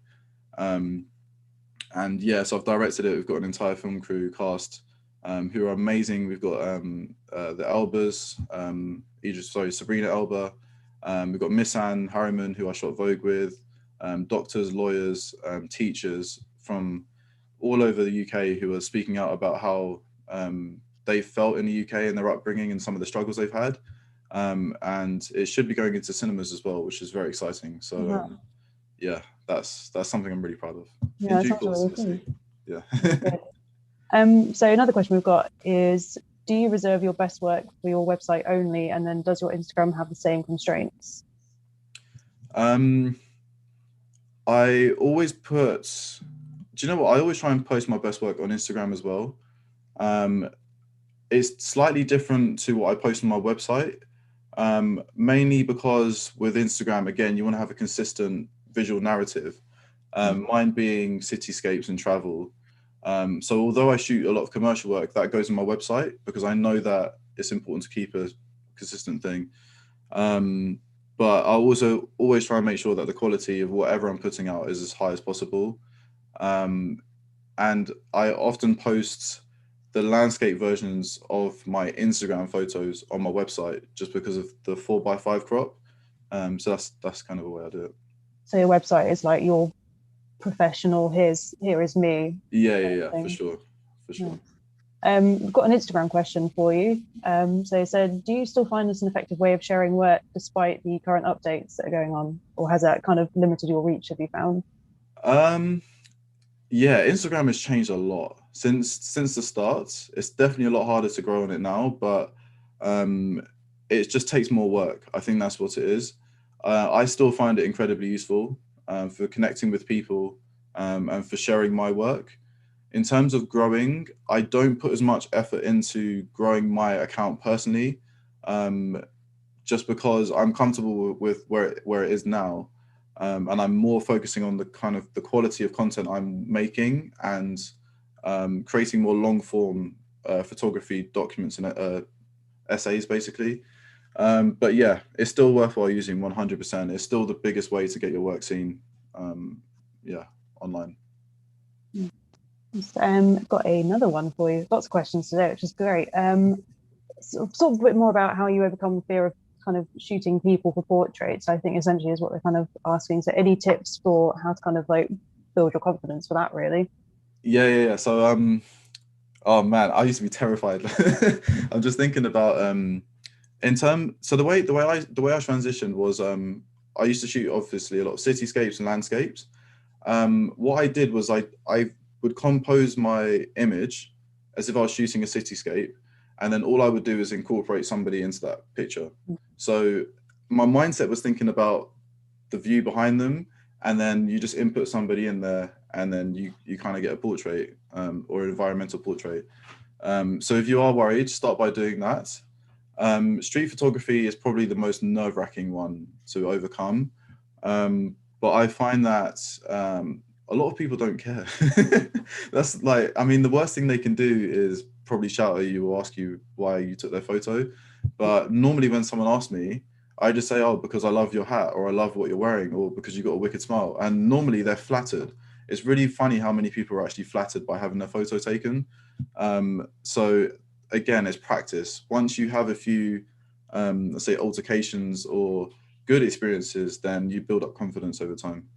And yeah, so I've directed it. We've got an entire film crew cast who are amazing. We've got the Elbers, Sabrina Elba. We've got Miss Anne Harriman, who I shot Vogue with. Doctors, lawyers, teachers from all over the UK who are speaking out about how they felt in the UK and their upbringing and some of the struggles they've had. And it should be going into cinemas as well, which is very exciting. So yeah, that's something I'm really proud of. Yeah, In due sounds course, really cool. Yeah. So another question we've got is, do you reserve your best work for your website only, and then does your Instagram have the same constraints? I always put, do you know what? I always try and post my best work on Instagram as well. It's slightly different to what I post on my website, mainly because with Instagram, again, you want to have a consistent visual narrative. Mine being cityscapes and travel. So although I shoot a lot of commercial work, that goes on my website because I know that it's important to keep a consistent thing. But I also always try and make sure that the quality of whatever I'm putting out is as high as possible. And I often post the landscape versions of my Instagram photos on my website just because of the 4:5 crop. So that's kind of the way I do it. So your website is like your professional, here is me. Yeah, for sure. We've got an Instagram question for you. So it said, do you still find this an effective way of sharing work despite the current updates that are going on, or has that kind of limited your reach, have you found? Yeah, Instagram has changed a lot since the start. It's definitely a lot harder to grow on it now, but it just takes more work. I think that's what it is. I still find it incredibly useful for connecting with people and for sharing my work. In terms of growing, I don't put as much effort into growing my account personally, just because I'm comfortable with where it is now. And I'm more focusing on the kind of the quality of content I'm making and creating more long form photography documents and essays, basically. But yeah, it's still worthwhile using 100%. It's still the biggest way to get your work seen, yeah, online. Got another one for you. Lots of questions today, which is great. Sort of a bit more about how you overcome the fear of kind of shooting people for portraits, I think essentially is what they're kind of asking. So any tips for how to kind of like build your confidence for that, really? Yeah. So oh man, I used to be terrified. I'm just thinking about so the way I transitioned was I used to shoot obviously a lot of cityscapes and landscapes. What I did was I would compose my image as if I was shooting a cityscape, and then all I would do is incorporate somebody into that picture. So my mindset was thinking about the view behind them, and then you just input somebody in there, and then you kind of get a portrait or an environmental portrait. So if you are worried, start by doing that. Street photography is probably the most nerve-wracking one to overcome, but I find that a lot of people don't care. That's like, I mean, the worst thing they can do is probably shout at you or ask you why you took their photo. But normally when someone asks me, I just say, oh, because I love your hat, or I love what you're wearing, or because you've got a wicked smile. And normally they're flattered. It's really funny how many people are actually flattered by having their photo taken. So again, it's practice. Once you have a few, let's say, altercations or good experiences, then you build up confidence over time.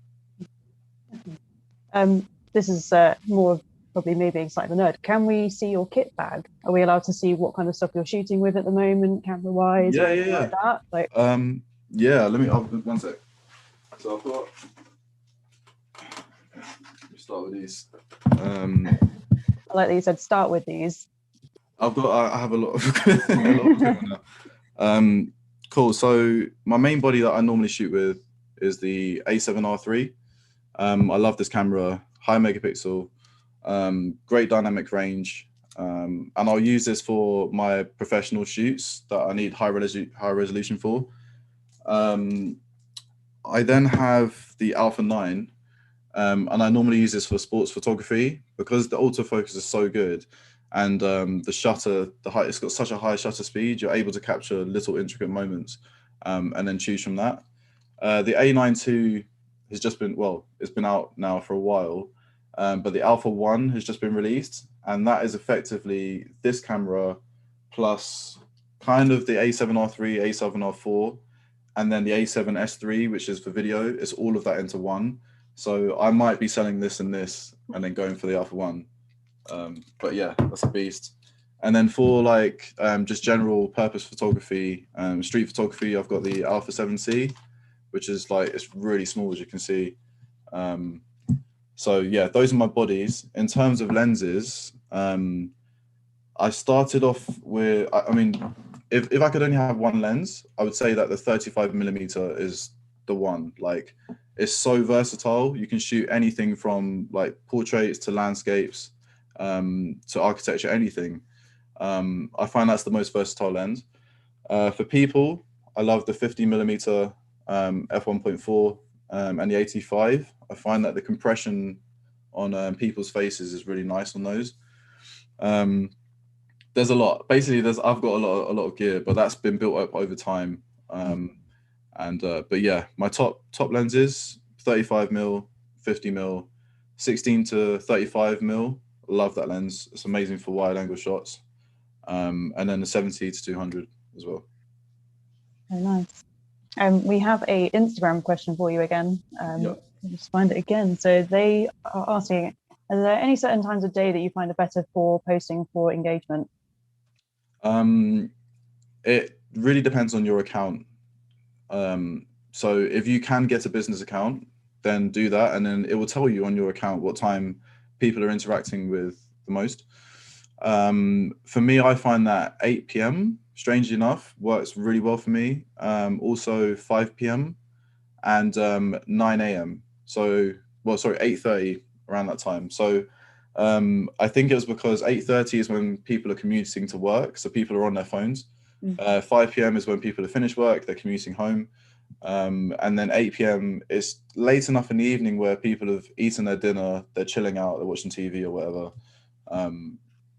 This is more probably me being slightly the nerd, can we see your kit bag? Are we allowed to see what kind of stuff you're shooting with at the moment, camera wise, or anything like that? Like, yeah, one sec. So I've got, let me start with these. I like that you said start with these. I have a lot of equipment now. Cool. So my main body that I normally shoot with is the A7R3. I love this camera, high megapixel, great dynamic range, and I'll use this for my professional shoots that I need high resolution for. I then have the Alpha 9, and I normally use this for sports photography because the autofocus is so good, and the shutter, it's got such a high shutter speed, you're able to capture little intricate moments, and then choose from that. The A9 II has just been, well, it's been out now for a while, but the Alpha 1 has just been released, and that is effectively this camera plus kind of the A7R3, A7R4, and then the A7S3, which is for video. It's all of that into one. So I might be selling this and this, and then going for the Alpha 1. But yeah, that's a beast. And then for like just general purpose photography, street photography, I've got the Alpha 7C, which is like, it's really small, as you can see. So yeah, those are my bodies. In terms of lenses, I started off with, I mean, if I could only have one lens, I would say that the 35mm is the one. Like, it's so versatile. You can shoot anything from like portraits to landscapes, to architecture, anything. I find that's the most versatile lens. For people, I love the 50mm f1.4 and the 85. I find that the compression on people's faces is really nice on those. There's a lot. Basically, I've got a lot of gear, but that's been built up over time. But yeah, my top lenses: 35mm, 50mm, 16 to 35mm. Love that lens. It's amazing for wide angle shots. And then the 70 to 200 as well. Very nice. We have a Instagram question for you again. Yep. Just find it again. So they are asking, are there any certain times of day that you find are better for posting for engagement? It really depends on your account. So if you can get a business account, then do that, and then it will tell you on your account what time people are interacting with the most. For me, I find that 8 p.m, strangely enough, works really well for me. Also 5 p.m. and 9 a.m. So, well, sorry, 8:30, around that time. So I think it was because 8:30 is when people are commuting to work, so people are on their phones. 5 p.m. is when people have finished work, they're commuting home. And then 8 p.m. is late enough in the evening where people have eaten their dinner, they're chilling out, they're watching TV or whatever.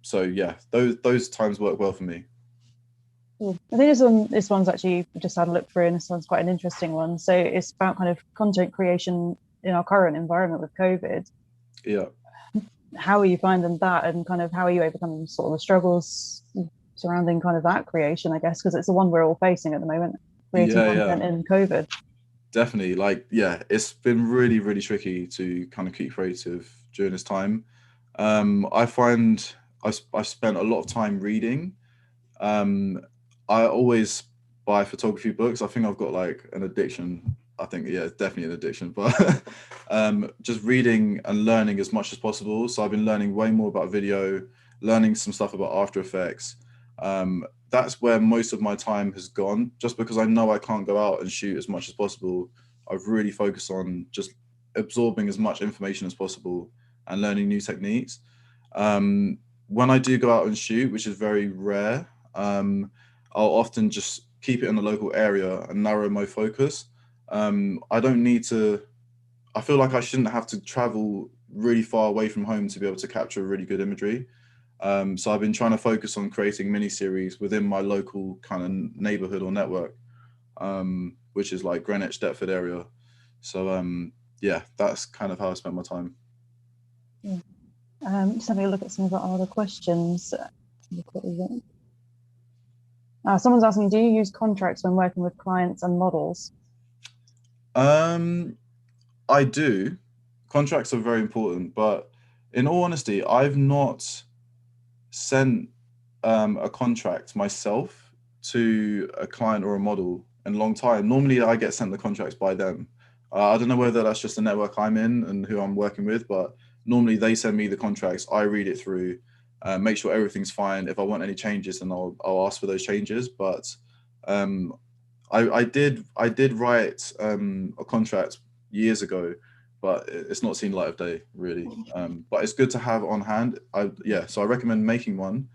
So yeah, those times work well for me. Cool. I think this one's actually just had a look through, and this one's quite an interesting one. So it's about kind of content creation in our current environment with COVID. Yeah. How are you finding that, and kind of how are you overcoming sort of the struggles surrounding kind of that creation, I guess, because it's the one we're all facing at the moment, creating content in COVID. Definitely. Like, yeah, it's been really, really tricky to kind of keep creative during this time. I find I spent a lot of time reading. I always buy photography books. I think I've got like an addiction. I think, yeah, it's definitely an addiction, but just reading and learning as much as possible. So I've been learning way more about video, learning some stuff about After Effects. That's where most of my time has gone, just because I know I can't go out and shoot as much as possible. I've really focused on just absorbing as much information as possible and learning new techniques. When I do go out and shoot, which is very rare, I'll often just keep it in the local area and narrow my focus. I don't need to, I feel like I shouldn't have to travel really far away from home to be able to capture really good imagery. So I've been trying to focus on creating mini-series within my local kind of neighborhood or network, which is like Greenwich, Deptford area. So yeah, that's kind of how I spent my time. Yeah. Just having a look at some of our other questions. Someone's asking, do you use contracts when working with clients and models? I do. Contracts are very important, but in all honesty, I've not sent a contract myself to a client or a model in a long time. Normally, I get sent the contracts by them. I don't know whether that's just the network I'm in and who I'm working with, but normally they send me the contracts. I read it through, make sure everything's fine. If I want any changes, then I'll ask for those changes. But um, I did write a contract years ago, but it's not seen light of day really. But it's good to have on hand. So I recommend making one.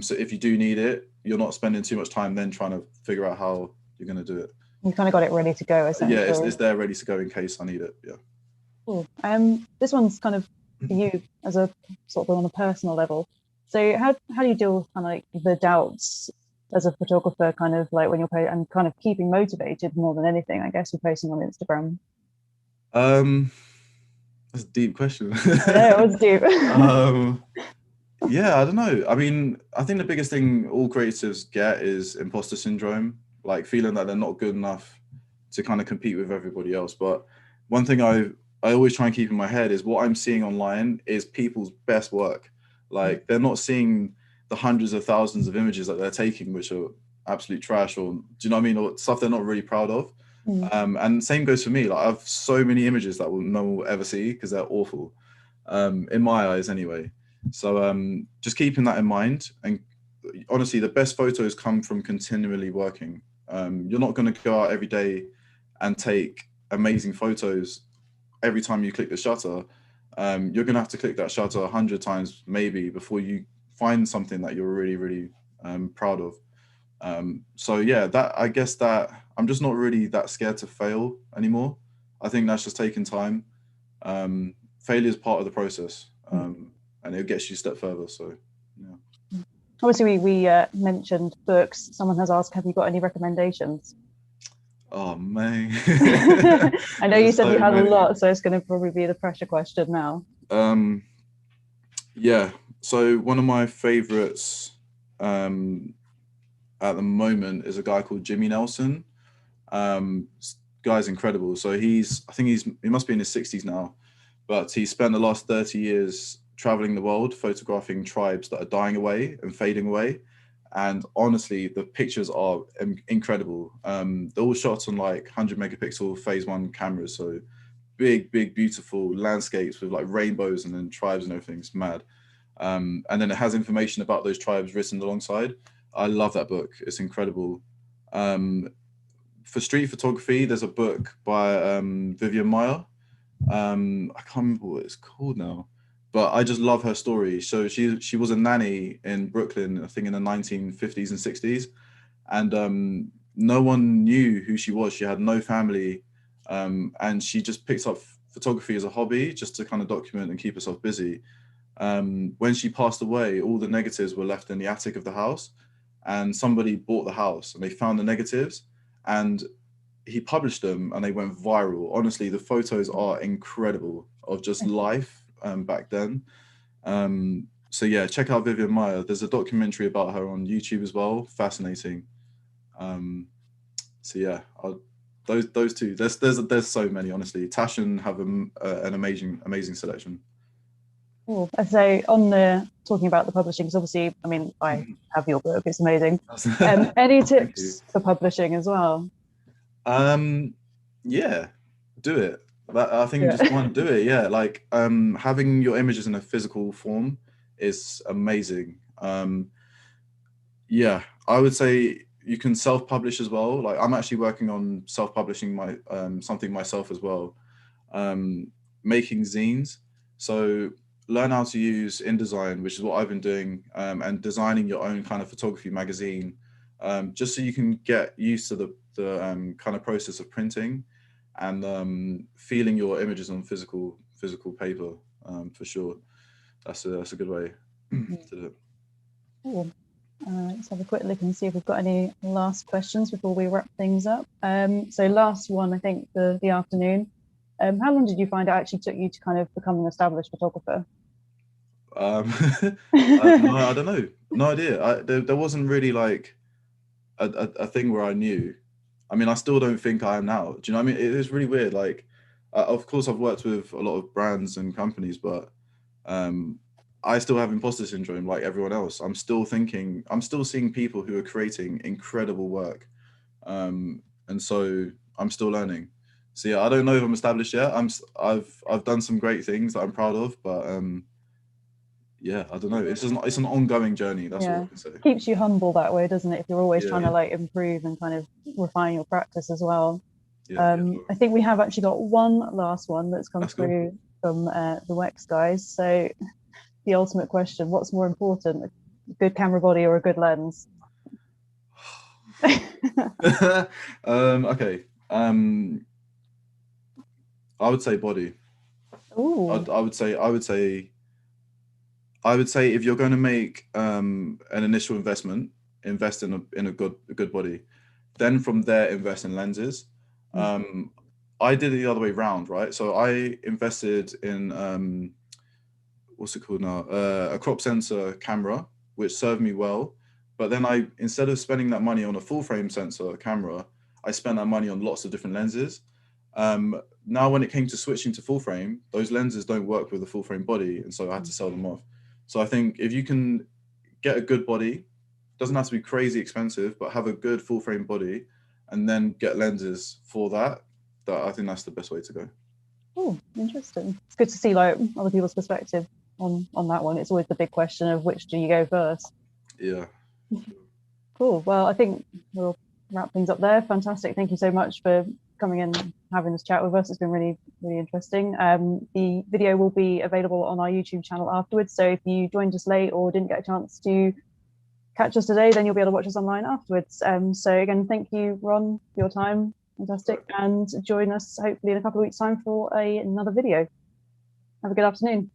So if you do need it, you're not spending too much time then trying to figure out how you're going to do it. You kind of got it ready to go, essentially. Yeah, it's there ready to go in case I need it. Yeah. Cool. This one's kind of for you as a sort of on a personal level. So how do you deal with kind of like the doubts as a photographer, kind of like when you're and kind of keeping motivated more than anything, I guess, with posting on Instagram? That's a deep question. Yeah, it was deep. Yeah, I don't know. I mean, I think the biggest thing all creatives get is imposter syndrome, like feeling that they're not good enough to kind of compete with everybody else. But one thing I always try and keep in my head is what I'm seeing online is people's best work. Like they're not seeing the hundreds of thousands of images that they're taking, which are absolute trash, or do you know what I mean, or stuff they're not really proud of. And same goes for me. Like I have so many images that no one will ever see because they're awful, in my eyes anyway. So just keeping that in mind, and honestly, the best photos come from continually working. You're not going to go out every day and take amazing photos every time you click the shutter. You're going to have to click that shutter 100 times maybe before you find something that you're really, really proud of. So yeah, I guess that I'm just not really that scared to fail anymore. I think that's just taking time. Failure is part of the process, and it gets you a step further. So yeah. Obviously, we mentioned books. Someone has asked, have you got any recommendations? Oh man. I know you said you had a lot, so it's going to probably be the pressure question now. Yeah, so one of my favorites at the moment is a guy called Jimmy Nelson. Guy's incredible. So I think he must be in his 60s now, but he spent the last 30 years traveling the world photographing tribes that are dying away and fading away. And honestly, the pictures are incredible. They're all shot on like 100 megapixel phase 1 cameras. So big, beautiful landscapes with like rainbows and then tribes and everything. It's mad. And then it has information about those tribes written alongside. I love that book. It's incredible. For street photography, there's a book by Vivian Meyer. I can't remember what it's called now, but I just love her story. So she was a nanny in Brooklyn, I think in the 1950s and 60s, and no one knew who she was. She had no family, and she just picked up photography as a hobby just to kind of document and keep herself busy. When she passed away, all the negatives were left in the attic of the house, and somebody bought the house and they found the negatives and he published them and they went viral. Honestly, the photos are incredible of just life back then. So yeah, check out Vivian Meyer. There's a documentary about her on YouTube as well. Fascinating. So yeah, those two. There's so many. Honestly, Tashin have an amazing selection. Cool. So on the talking about the publishing, because obviously, I mean, I have your book; it's amazing. Any tips for publishing as well? Yeah, do it. I think just want to do it. Yeah, like having your images in a physical form is amazing. Yeah, I would say you can self-publish as well. Like I'm actually working on self-publishing my something myself as well, making zines. So learn how to use InDesign, which is what I've been doing, and designing your own kind of photography magazine, just so you can get used to the kind of process of printing and feeling your images on physical paper. For sure, that's a good way to do it. Cool. Let's have a quick look and see if we've got any last questions before we wrap things up. So last one, I think the afternoon. How long did you find it actually took you to kind of become an established photographer? No, I don't know. No idea. There wasn't really like a thing where I knew. I mean, I still don't think I am now. Do you know what I mean? It is really weird. Like, of course, I've worked with a lot of brands and companies, but I still have imposter syndrome like everyone else. I'm still seeing people who are creating incredible work. And so I'm still learning. So yeah, I don't know if I'm established yet. I've done some great things that I'm proud of, but yeah, I don't know. It's an ongoing journey. That's all Yeah, I can say. keeps you humble that way, doesn't it? If you're always trying to Yeah, like improve and kind of refine your practice as well. yeah, I think we have actually got one last one that's come that's cool. through from the WEX guys. So the ultimate question: what's more important, a good camera body or a good lens? Okay. I would say body. Ooh, I would say if you're going to make an initial investment, invest in a good body. Then from there, invest in lenses. I did it the other way round, right? So I invested in what's it called now? A crop sensor camera, which served me well. But then instead of spending that money on a full frame sensor camera, I spent that money on lots of different lenses. Now, when it came to switching to full frame, those lenses don't work with a full frame body, and so I had to sell them off. So I think if you can get a good body, doesn't have to be crazy expensive, but have a good full frame body, and then get lenses for that. I think that's the best way to go. oh, interesting. It's good to see like other people's perspective on that one. It's always the big question of which do you go first. Yeah. Cool. Well, I think we'll wrap things up there. Fantastic. Thank you so much for coming in and having this chat with us. It's been really, really interesting. The video will be available on our YouTube channel afterwards. So if you joined us late or didn't get a chance to catch us today, then you'll be able to watch us online afterwards. So again, thank you, Ron, for your time. Fantastic. And join us hopefully in a couple of weeks' time for another video. Have a good afternoon.